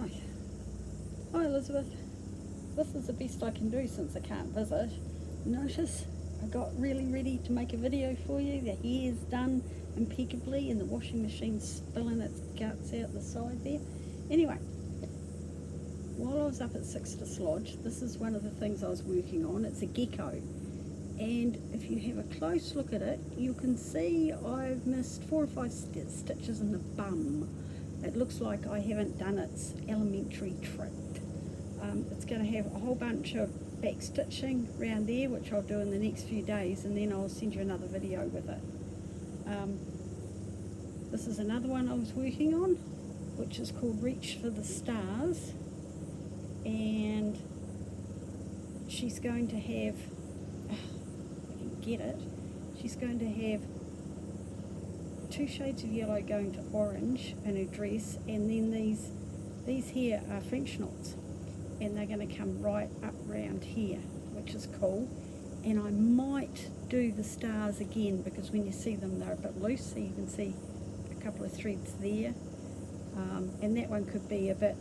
Right. Hi Elizabeth. This is the best I can do since I can't visit. Notice I got really ready to make a video for you. The hair's done impeccably and the washing machine's spilling its guts out the side there. Anyway, while I was up at Sixtus Lodge, this is one of the things I was working on. It's a gecko. And if you have a close look at it, you can see I've missed 4 or 5 stitches in the bum. It looks like I haven't done its elementary trick. It's going to have a whole bunch of back stitching around there, which I'll do in the next few days, and then I'll send you another video with it. This is another one I was working on, which is called Reach for the Stars, and she's going to have, if I can get it, she's going to have 2 shades of yellow going to orange in her dress, and then these here are French knots, and they're going to come right up round here, which is cool. And I might do the stars again, because when you see them they're a bit loose, so you can see a couple of threads there, and that one could be a bit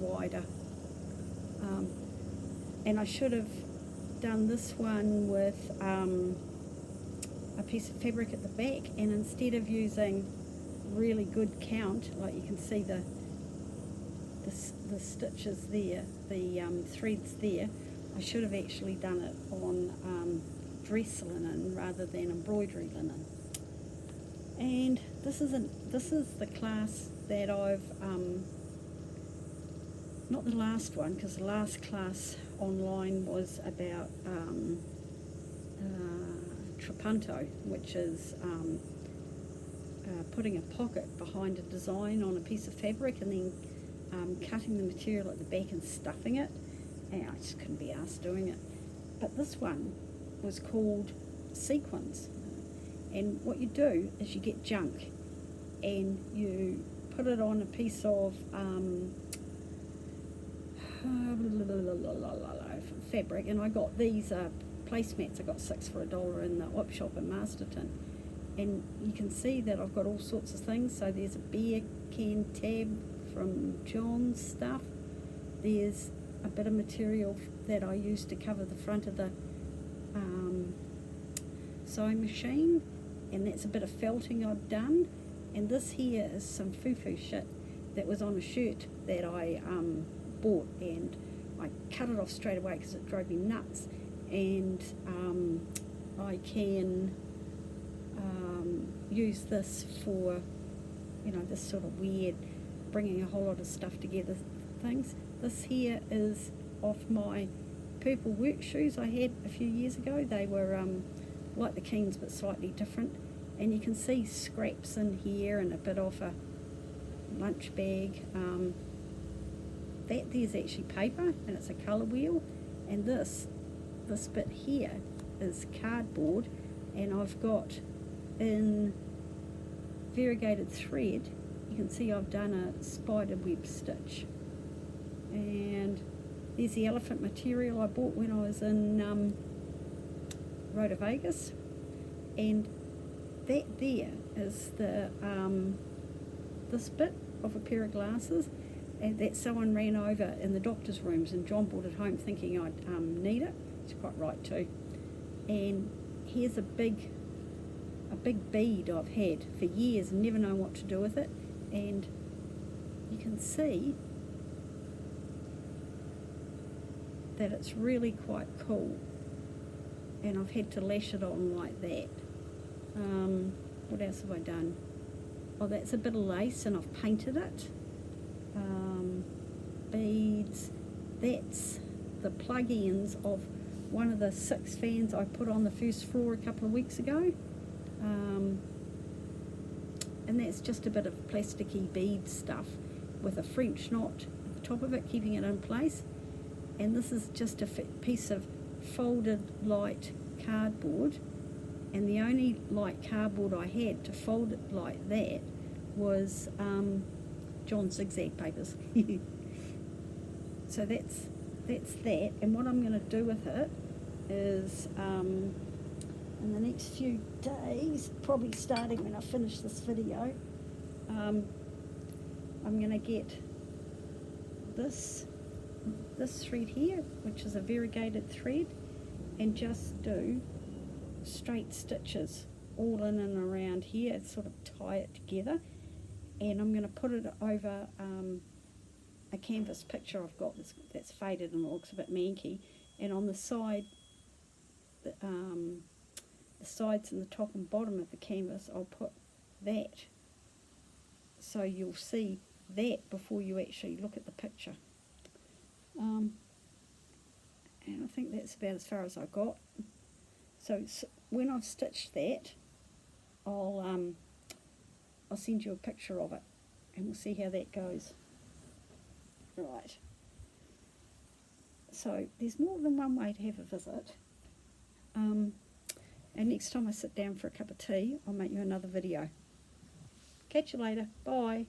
wider, and I should have done this one with a piece of fabric at the back, and instead of using really good count, like you can see the stitches there, the threads there, I should have actually done it on dress linen rather than embroidery linen. And this is the class that I've not the last one, because the last class online was about trapunto, which is putting a pocket behind a design on a piece of fabric and then cutting the material at the back and stuffing it, and I just couldn't be arsed doing it. But this one was called sequins, and what you do is you get junk and you put it on a piece of fabric, and I got these placemats. I got 6 for $1 in the op shop in Masterton, and you can see that I've got all sorts of things. So there's a beer can tab from John's stuff, there's a bit of material that I used to cover the front of the sewing machine, and that's a bit of felting I've done, and this here is some foo-foo shit that was on a shirt that I bought, and I cut it off straight away because it drove me nuts. And I can use this for, you know, this sort of weird bringing a whole lot of stuff together things. This here is off my purple work shoes I had a few years ago. They were like the Keens but slightly different, and you can see scraps in here and a bit off a lunch bag. That there's actually paper, and it's a colour wheel, and this bit here is cardboard, and I've got in variegated thread, you can see I've done a spider web stitch, and there's the elephant material I bought when I was in Rhoda Vegas, and that there is the this bit of a pair of glasses, and that someone ran over in the doctor's rooms, and John brought it home thinking I'd need it. It's quite right too. And here's a big bead I've had for years and never known what to do with it, and you can see that it's really quite cool, and I've had to lash it on like that. What else have I done? Oh, that's a bit of lace, and I've painted it. Beads, that's the plug ends of one of the 6 fans I put on the first floor a couple of weeks ago, and that's just a bit of plasticky bead stuff with a French knot at the top of it keeping it in place. And this is just a piece of folded light cardboard, and the only light cardboard I had to fold it like that was John's zigzag papers. So that's that, and what I'm going to do with it is in the next few days, probably starting when I finish this video, I'm going to get this thread here, which is a variegated thread, and just do straight stitches all in and around here, sort of tie it together. And I'm going to put it over a canvas picture I've got that's faded and looks a bit manky, and on the side, the sides and the top and bottom of the canvas, I'll put that, so you'll see that before you actually look at the picture. And I think that's about as far as I got. So when I've stitched that, I'll send you a picture of it, and we'll see how that goes. Right. So there's more than one way to have a visit. And next time I sit down for a cup of tea, I'll make you another video. Catch you later. Bye.